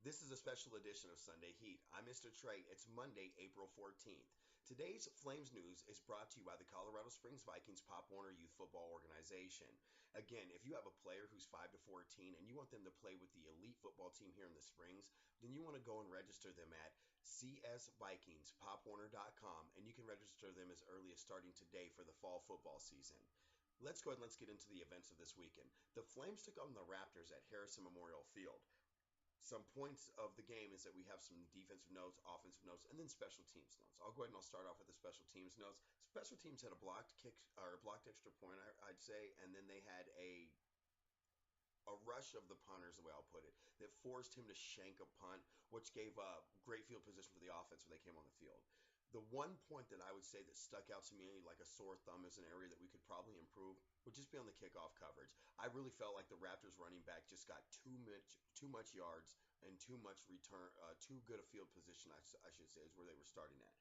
This is a special edition of Sunday Heat. I'm Mr. Trey. It's Monday, April 14th. Today's Flames news is brought to you by the Colorado Springs Vikings Pop Warner Youth Football Organization. Again, if you have a player who's 5 to 14 and you want them to play with the elite football team here in the Springs, then you want to go and register them at csvikingspopwarner.com, and you can register them as early as starting today for the fall football season. Let's go ahead and let's get into the events of this weekend. The Flames took on the Raptors at Harrison Memorial Field. Some points of the game is that we have some defensive notes, offensive notes, and then special teams notes. I'll go ahead and I'll start off with the special teams notes. Special teams had a blocked kick or a blocked extra point, I'd say, and then they had a rush of the punters, the way I'll put it, that forced him to shank a punt, which gave great field position for the offense when they came on the field. The one point that I would say that stuck out to me like a sore thumb as an area that we could probably improve would just be on the kickoff coverage. I really felt like the Raptors running back just got too much yards and too much return, too good a field position, I should say, is where they were starting at.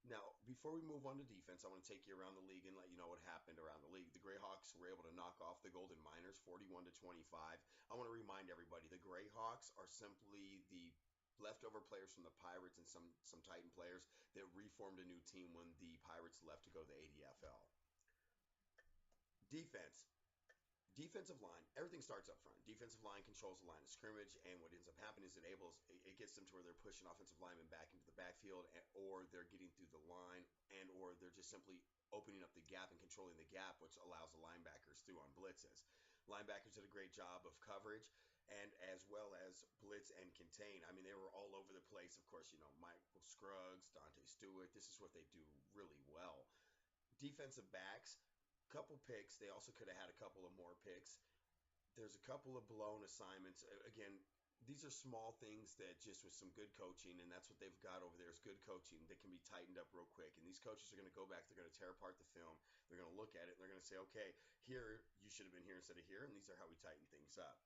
Now, before we move on to defense, I want to take you around the league and let you know what happened around the league. The Greyhawks were able to knock off the Golden Miners 41-25. I want to remind everybody the Greyhawks are simply the leftover players from the Pirates and some Titan players that reformed a new team when the Pirates left to go to the ADFL. Defense. Defensive line, everything starts up front. Defensive line controls the line of scrimmage, and what ends up happening is it gets them to where they're pushing offensive linemen back into the backfield, or they're getting through the line, and or they're just simply opening up the gap and controlling the gap, which allows the linebackers through on blitzes. Linebackers did a great job of coverage, and as well as blitz and contain. I mean, they were all over the place. Of course, Michael Scruggs, Dante Stewart. This is what they do really well. Defensive backs, couple picks. They also could have had a couple of more picks. There's a couple of blown assignments. Again, these are small things that just with some good coaching, and that's what they've got over there is good coaching that can be tightened up real quick. And these coaches are going to go back. They're going to tear apart the film. They're going to look at it, and they're going to say, okay, here, you should have been here instead of here, and these are how we tighten things up.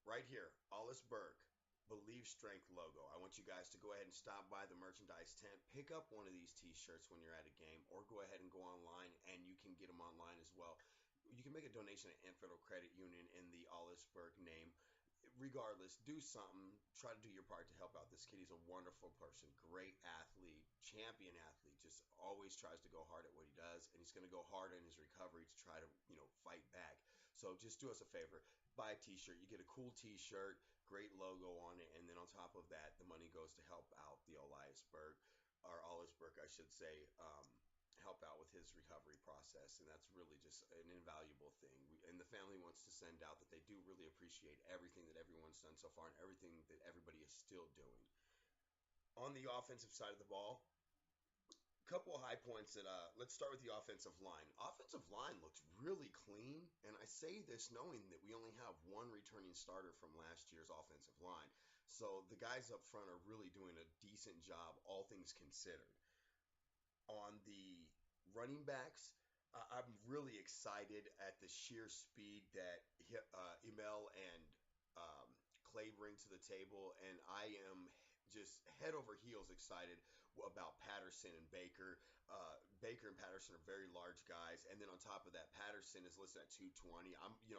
Right here, Hollis Burke. Believe Strength logo. I want you guys to go ahead and stop by the merchandise tent, pick up one of these t-shirts when you're at a game, or go ahead and go online, and you can get them online as well. You can make a donation at Ant Federal Credit Union in the Ollisburg name. Regardless, do something. Try to do your part to help out this kid. He's a wonderful person, great athlete, champion athlete. Just always tries to go hard at what he does, and he's going to go hard in his recovery to try to, fight back. So just do us a favor. Buy a t-shirt. You get a cool t-shirt, great logo on it, and then on top of that, the money goes to help out the Ollisburg, I should say, help out with his recovery process, and that's really just an invaluable thing. And the family wants to send out that they do really appreciate everything that everyone's done so far and everything that everybody is still doing. On the offensive side of the ball, a couple of high points that let's start with the offensive line. Offensive line looks really clean, and I say this knowing that we only have one returning starter from last year's offensive line. So the guys up front are really doing a decent job, all things considered. On the running backs, I'm really excited at the sheer speed that Emil and Clay bring to the table, and I am just head over heels excited about Patterson and Baker. Baker and Patterson are very large guys, and then on top of that, Patterson is listed at 220.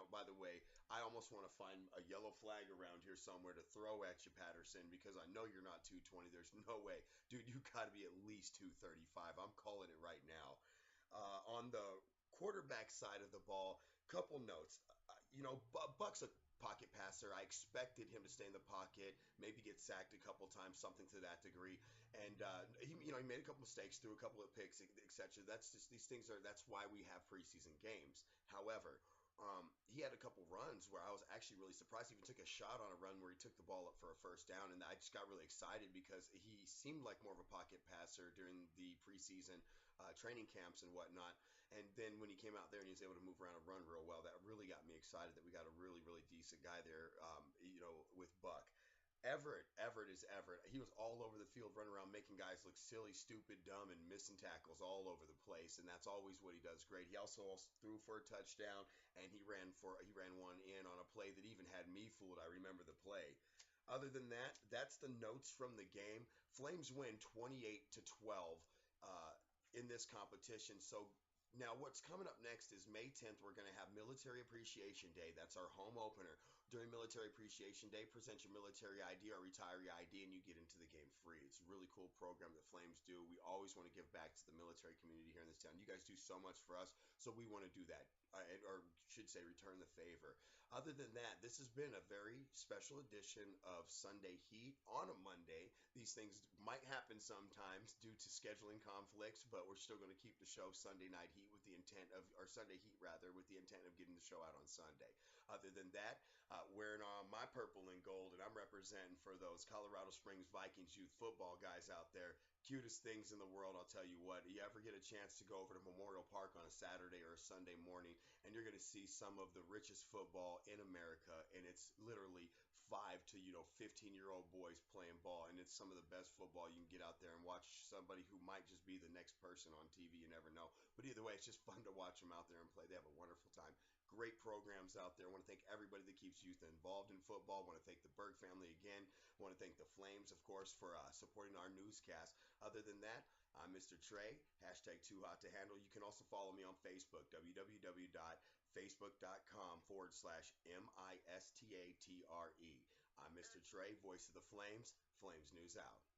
By the way, I almost want to find a yellow flag around here somewhere to throw at you, Patterson, because I know you're not 220. There's no way, dude. You got to be at least 235. I'm calling it right now. On the quarterback side of the ball, couple notes. Buck's a pocket passer. I expected him to stay in the pocket, maybe get sacked a couple times, something to that degree. And he made a couple mistakes, threw a couple of picks, etc. That's just that's why we have preseason games. However, he had a couple runs where I was actually really surprised. He even took a shot on a run where he took the ball up for a first down, and I just got really excited because he seemed like more of a pocket passer during the preseason training camps and whatnot. And then when he came out there and he was able to move around and run real well, that really got me excited that we got a really, really decent guy there, with Buck. Everett is Everett. He was all over the field running around making guys look silly, stupid, dumb, and missing tackles all over the place, and that's always what he does great. He also threw for a touchdown, and he ran one in on a play that even had me fooled. I remember the play. Other than that, that's the notes from the game. Flames win 28-12 in this competition. So now what's coming up next is May 10th. We're going to have Military Appreciation Day. That's our home opener. During Military Appreciation Day, present your military ID or retiree ID and you get into the game free. It's a really cool program that Flames do. We always want to give back to the military community here in this town. You guys do so much for us, so we want to do that. Or should say, return the favor. Other than that, this has been a very special edition of Sunday Heat on a Monday. These things might happen sometimes due to scheduling conflicts, but we're still going to keep the show Sunday Night Heat with the intent of, or Sunday Heat rather, with the intent of getting the show out on Sunday. Other than that, wearing on my purple and gold, and I'm representing for those Colorado Springs Vikings youth football guys out there. Cutest things in the world, I'll tell you what. You ever get a chance to go over to Memorial Park on a Saturday or a Sunday morning, and you're going to see some of the richest football in America, and it's literally 5 to 15-year-old boys playing ball, and it's some of the best football you can get out there and watch somebody who might just be the next person on TV. You never know, but either way, it's just fun to watch them out there and play. They have a wonderful time. Great programs out there. I want to thank everybody that keeps youth involved in football. I want to thank the Berg family again. I want to thank the Flames, of course, for supporting our newscast. Other than that, I'm Mr. Trey, hashtag Too Hot to Handle. You can also follow me on Facebook, www.facebook.com/MISTATRE. I'm Mr. Trey, voice of the Flames. Flames News out.